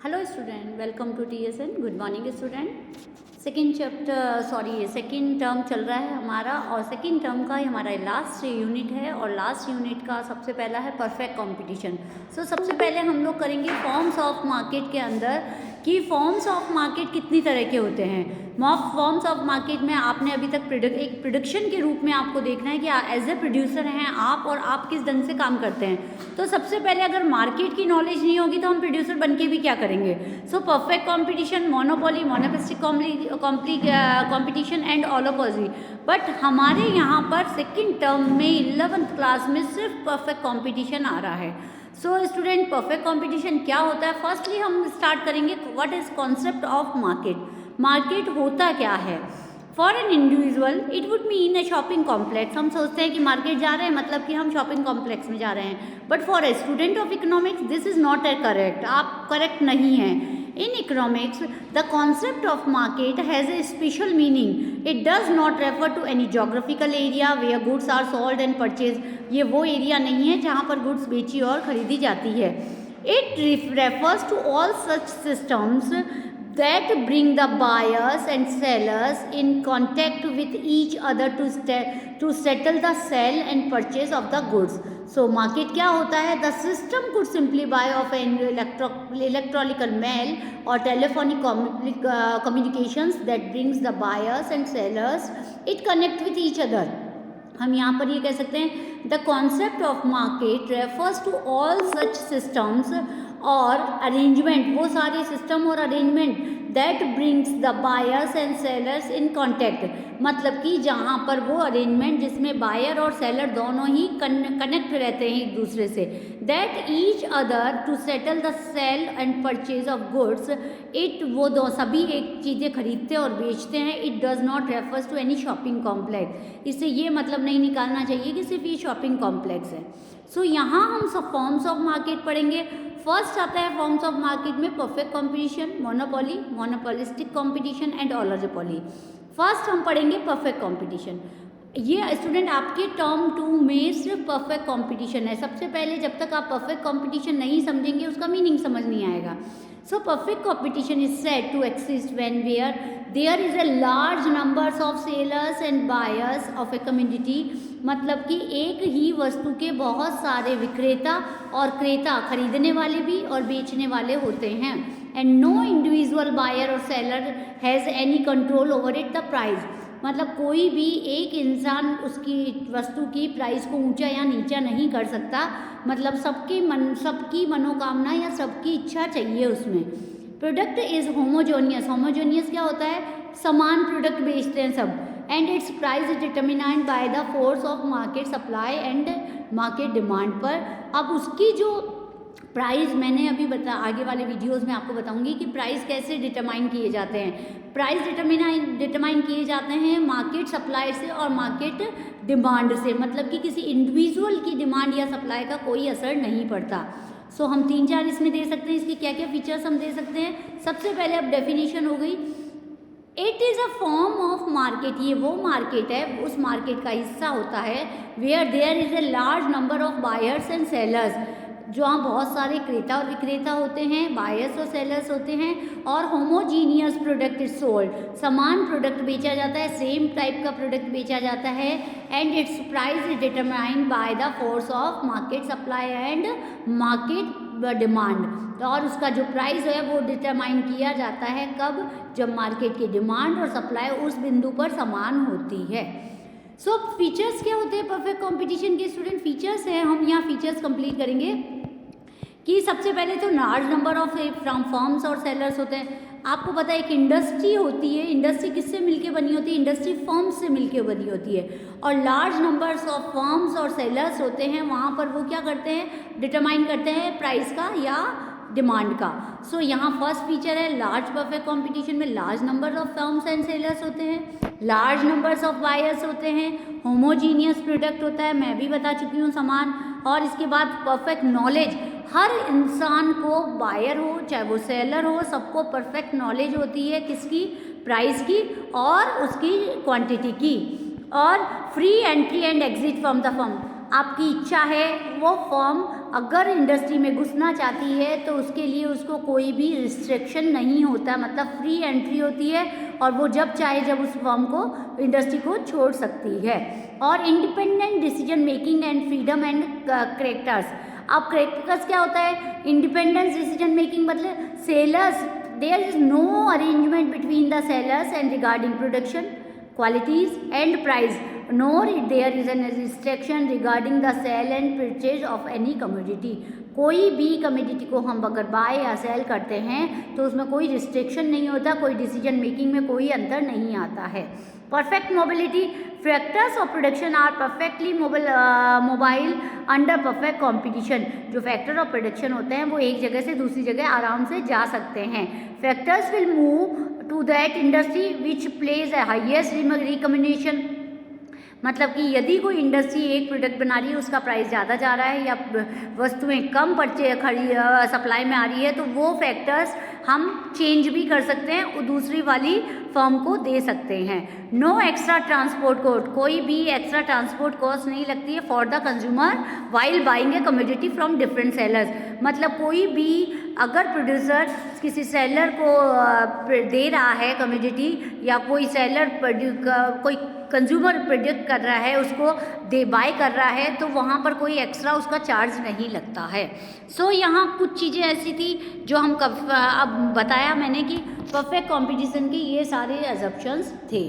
Hello student, welcome to TSN। Good morning student. Second term चल रहा है हमारा और सेकेंड टर्म का हमारा लास्ट यूनिट है और लास्ट यूनिट का सबसे पहला है परफेक्ट कंपटीशन। सबसे पहले हम लोग करेंगे फॉर्म्स ऑफ मार्केट के अंदर कि फॉर्म्स ऑफ मार्केट कितनी तरह के होते हैं। फॉर्म्स ऑफ मार्केट में आपने अभी तक एक प्रोडक्शन के रूप में आपको देखना है कि एज ए प्रोड्यूसर हैं आप और आप किस ढंग से काम करते हैं। तो सबसे पहले अगर मार्केट की नॉलेज नहीं होगी तो हम प्रोड्यूसर बन के भी क्या करेंगे। Perfect competition, monopoly, monopolistic competition and oligopoly. But हमारे यहाँ पर सेकेंड टर्म में 11th क्लास में सिर्फ परफेक्ट कॉम्पिटिशन आ रहा है। स्टूडेंट, परफेक्ट कॉम्पिटिशन क्या होता है? फर्स्टली हम स्टार्ट करेंगे what is concept of market. Market होता क्या है? For an individual it would mean A shopping complex. हम सोचते हैं कि मार्केट जा रहे हैं मतलब कि हम शॉपिंग कॉम्प्लेक्स में जा रहे हैं, but for a student of economics this is not A correct. आप करेक्ट नहीं हैं। In economics, the concept of market has a special meaning. It does not refer to any geographical area where goods are sold and purchased. ये वो area नहीं है जहाँ पर goods बेची और खरीदी जाती है। It refers to all such systems that bring the buyers and sellers in contact with each other to settle the sale and purchase of the goods. Market क्या होता है? The system could simplify of an electronical mail और telephonic communications that brings the buyers and sellers it connect with each other. हम यहाँ पर ये कह सकते हैं the concept of market refers to all such systems और अरेंजमेंट, वो सारे सिस्टम और arrangement that brings the buyers and sellers in contact, मतलब कि जहाँ पर वो अरेंजमेंट जिसमें बायर और सेलर दोनों ही कनेक्ट रहते हैं एक दूसरे से, that each other to settle the sale and purchase of goods. वो दो सभी एक चीज़ें खरीदते और बेचते हैं। It does not refers to any shopping complex. इससे ये मतलब नहीं निकालना चाहिए कि सिर्फ ये शॉपिंग कॉम्प्लेक्स है। यहाँ हम सब फॉर्म्स ऑफ मार्केट पढ़ेंगे। फर्स्ट आता है फॉर्म्स ऑफ मार्केट में perfect competition, monopoly, monopolistic competition and oligopoly. First हम पढ़ेंगे परफेक्ट कॉम्पिटिशन। ये स्टूडेंट आपके टर्म 2 में सिर्फ परफेक्ट कॉम्पिटिशन है। सबसे पहले जब तक आप परफेक्ट कॉम्पिटिशन नहीं समझेंगे उसका मीनिंग समझ नहीं आएगा। Perfect competition is said to exist when there is a large numbers of sellers and buyers of a community, मतलब कि एक ही वस्तु के बहुत सारे विक्रेता और क्रेता, खरीदने वाले भी और बेचने वाले होते हैं। एंड नो इंडिविजुअल बायर और seller has any control over it the price, मतलब कोई भी एक इंसान उसकी वस्तु की प्राइस को ऊंचा या नीचा नहीं कर सकता, मतलब सबकी मनोकामना या सबकी इच्छा चाहिए उसमें। Product is होमोजोनियस। होमोजोनियस क्या होता है? समान प्रोडक्ट बेचते हैं सब। And its price is determined by the force of market supply and market demand पर। अब उसकी जो प्राइस मैंने अभी आगे वाले वीडियोस में आपको बताऊंगी कि प्राइस कैसे डिटरमाइन किए जाते हैं। प्राइस डिटरमाइन किए जाते हैं मार्केट सप्लाई से और मार्केट डिमांड से, मतलब कि किसी इंडिविजुअल की डिमांड या सप्लाई का कोई असर नहीं पड़ता। हम 3-4 इसमें दे सकते हैं। इसके क्या क्या फीचर्स हम दे सकते हैं? सबसे पहले अब डेफिनेशन हो गई। It is a form of market. ये वो मार्केट है, उस मार्केट का हिस्सा होता है where there is a large number of buyers and sellers, जहाँ बहुत सारे क्रेता और विक्रेता होते हैं, बायर्स और सेलर्स होते हैं, और होमोजीनियस प्रोडक्ट इज सोल्ड, समान प्रोडक्ट बेचा जाता है, सेम टाइप का प्रोडक्ट बेचा जाता है। And its price is determined by the force of market supply and market demand, और उसका जो प्राइस है वो डिटरमाइन किया जाता है कब? जब मार्केट की डिमांड और सप्लाई उस बिंदु पर समान होती है। फीचर्स क्या होते हैं परफेक्ट कंपटीशन के? स्टूडेंट, फीचर्स हैं, हम यहाँ फीचर्स कंप्लीट करेंगे कि सबसे पहले तो लार्ज नंबर ऑफ फर्म्स और सेलर्स होते हैं। आपको पता है एक इंडस्ट्री होती है, इंडस्ट्री किससे मिलके बनी होती है? इंडस्ट्री फर्म्स से मिलके बनी होती है। और लार्ज नंबर्स ऑफ फर्म्स और सेलर्स होते हैं, वहाँ पर वो क्या करते हैं? डिटरमाइन करते हैं प्राइस का या डिमांड का। यहाँ फर्स्ट फीचर है लार्ज परफेक्ट कंपटीशन में large number of firms and sellers होते हैं, लार्ज नंबर्स ऑफ बायर्स होते हैं, होमोजीनियस प्रोडक्ट होता है, मैं भी बता चुकी हूँ समान। और इसके बाद परफेक्ट नॉलेज, हर इंसान को, बायर हो चाहे वो सेलर हो, सबको परफेक्ट नॉलेज होती है किसकी? प्राइस की और उसकी क्वांटिटी की। और free entry and exit from the firm, आपकी इच्छा है, वो फर्म अगर इंडस्ट्री में घुसना चाहती है तो उसके लिए उसको कोई भी रिस्ट्रिक्शन नहीं होता, मतलब फ्री एंट्री होती है और वो जब चाहे जब उस फर्म को इंडस्ट्री को छोड़ सकती है। और independent decision making and freedom and characters. अब करेक्टर्स क्या होता है? इंडिपेंडेंस डिसीजन मेकिंग मतलब sellers, there is no arrangement between the sellers and regarding production qualities and price, nor there is a restriction regarding the sale and purchase of any commodity। कोई भी commodity को हम अगर bye या cell करते हैं तो उसमें कोई रिस्ट्रिक्शन नहीं होता, कोई डिसीजन मेकिंग में कोई अंतर नहीं आता है। Perfect mobility, factors of production are perfectly mobile under perfect competition. जो फैक्टर ऑफ प्रोडक्शन होते हैं वो एक जगह से दूसरी जगह आराम से जा सकते हैं। Factors will move to that industry which plays a highest recommendation, मतलब कि यदि कोई इंडस्ट्री एक प्रोडक्ट बना रही है, उसका प्राइस ज़्यादा जा रहा है या वस्तुएं कम सप्लाई में आ रही है, तो वो फैक्टर्स हम चेंज भी कर सकते हैं और दूसरी वाली फर्म को दे सकते हैं। नो एक्स्ट्रा ट्रांसपोर्ट कॉस्ट, कोई भी एक्स्ट्रा ट्रांसपोर्ट कॉस्ट नहीं लगती है for the consumer while buying A commodity from different sellers. मतलब कोई भी अगर प्रोड्यूसर किसी सेलर को दे रहा है कमोडिटी या कोई सेलर कोई कंज्यूमर प्रोड्यूस कर रहा है, उसको बाय कर रहा है, तो वहाँ पर कोई एक्स्ट्रा उसका चार्ज नहीं लगता है। सो यहाँ कुछ चीज़ें ऐसी थी जो हम अब बताया मैंने कि परफेक्ट कंपटीशन के ये सारे अजम्पशंस थे।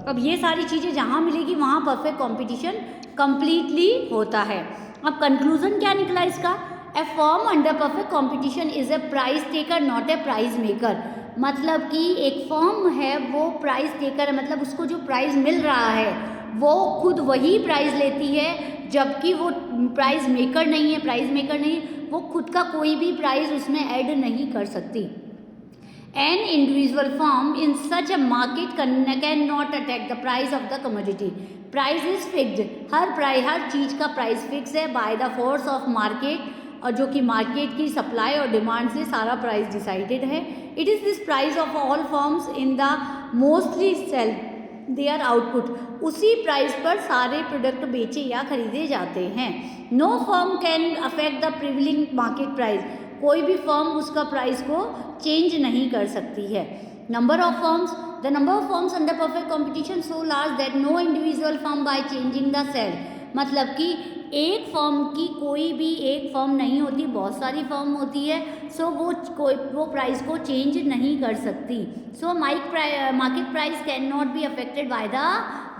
अब ये सारी चीज़ें जहाँ मिलेगी वहाँ परफेक्ट कंपटीशन कंप्लीटली होता है। अब कंक्लूजन क्या निकला इसका? A firm under perfect competition is a price taker not a price maker. मतलब कि एक फर्म है वो प्राइस टेकर है, मतलब उसको जो प्राइस मिल रहा है वो खुद वही प्राइस लेती है, जबकि वो प्राइस मेकर नहीं है। प्राइस मेकर नहीं, वो खुद का कोई भी प्राइस उसमें ऐड नहीं कर सकती। An individual firm in such a market can not attack the price of the commodity. Price is fixed, हर चीज़ का प्राइस फिक्स है by the force of market, और जो कि मार्केट की सप्लाई और डिमांड से सारा प्राइस डिसाइडेड है। It is this price of all firms in the mostly sell their output. उसी प्राइस पर सारे प्रोडक्ट बेचे या खरीदे जाते हैं। No firm can affect the prevailing market price. कोई भी फर्म उसका प्राइस को चेंज नहीं कर सकती है। Number of firms, the number of firms under perfect competition so large that no individual firm by changing the sale. मतलब कि एक फर्म की कोई भी एक फर्म नहीं होती, बहुत सारी फर्म होती है। सो वो प्राइस को चेंज नहीं कर सकती। So market price can not be affected by the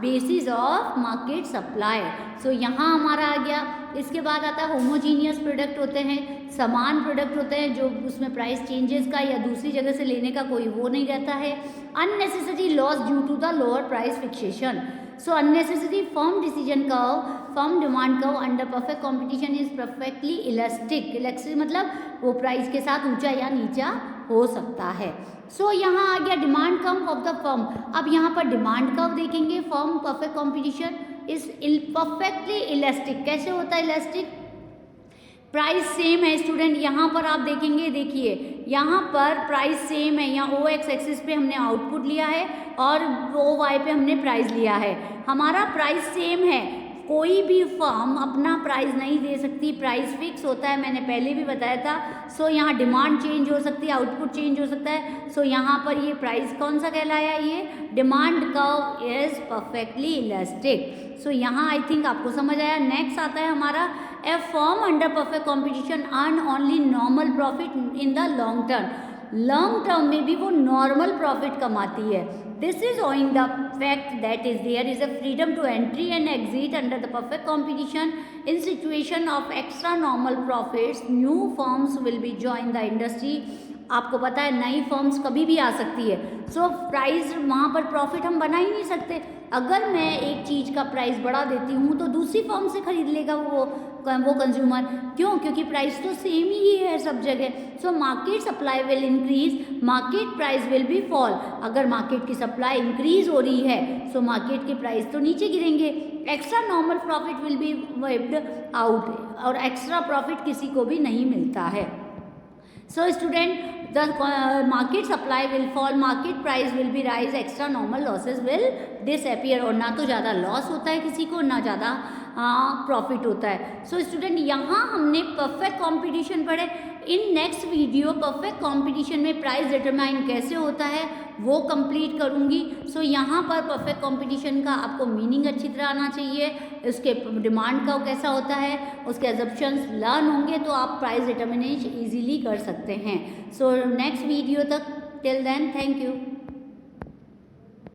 basis of market supply. So यहाँ हमारा आ गया। इसके बाद आता है होमोजीनियस प्रोडक्ट होते हैं, समान प्रोडक्ट होते हैं जो उसमें प्राइस चेंजेस का या दूसरी जगह से लेने का कोई वो नहीं रहता है। Unnecessary loss due to the lower price fixation. So unnecessary firm decision curve, firm demand curve under perfect competition is perfectly elastic. Elastic मतलब वो प्राइस के साथ ऊंचा या नीचा हो सकता है। सो यहाँ आ गया demand curve of the firm. अब यहाँ पर डिमांड कर्व देखेंगे। Firm perfect competition is perfectly elastic. कैसे होता है इलास्टिक? प्राइस सेम है स्टूडेंट, यहाँ पर आप देखेंगे, देखिए यहाँ पर प्राइस सेम है। यहाँ ओ एक्स एक्सिस पे हमने आउटपुट लिया है और ओ वाई पे हमने प्राइस लिया है। हमारा प्राइस सेम है। कोई भी फर्म अपना प्राइस नहीं दे सकती, प्राइस फिक्स होता है, मैंने पहले भी बताया था। सो यहाँ डिमांड चेंज हो सकती है, आउटपुट चेंज हो सकता है। सो यहाँ पर ये प्राइस कौन सा कहलाया? ये demand curve is perfectly elastic. So यहाँ आई थिंक आपको समझ आया। नेक्स्ट आता है हमारा a firm under perfect competition earn only normal profit in the long term. Long term में भी वो नॉर्मल प्रॉफिट कमाती है। This is owing the fact that there is a freedom to entry and exit under the perfect competition. In situation of extra normal profits, new firms will be join the industry. आपको पता है नई firms कभी भी आ सकती है। So price वहाँ पर प्रॉफिट हम बना ही नहीं सकते। अगर मैं एक चीज़ का प्राइस बढ़ा देती हूँ तो दूसरी फर्म से खरीद लेगा वो कंज्यूमर। क्यों? क्योंकि प्राइस तो सेम ही है सब जगह। So market supply will increase, market price will be fall. अगर मार्केट की सप्लाई इंक्रीज हो रही है सो मार्केट के प्राइस तो नीचे गिरेंगे। Extra normal profit will be wiped out, और एक्स्ट्रा प्रॉफिट किसी को भी नहीं मिलता है। So student, the market supply will fall, market price will be rise, extra normal losses will disappear। और ना तो ज़्यादा लॉस होता है किसी को, ना ज़्यादा प्रॉफिट होता है। सो स्टूडेंट यहाँ हमने परफेक्ट कंपटीशन पढ़े। In next video perfect competition में प्राइस डिटरमाइन कैसे होता है वो कंप्लीट करूँगी। सो यहाँ पर परफेक्ट कंपटीशन का आपको मीनिंग अच्छी तरह आना चाहिए, उसके डिमांड का कैसा होता है, उसके एजम्पशंस लर्न होंगे तो आप प्राइस डिटर्मिनेशन ईजीली कर सकते हैं। सो नेक्स्ट वीडियो तक, टिल देन थैंक यू।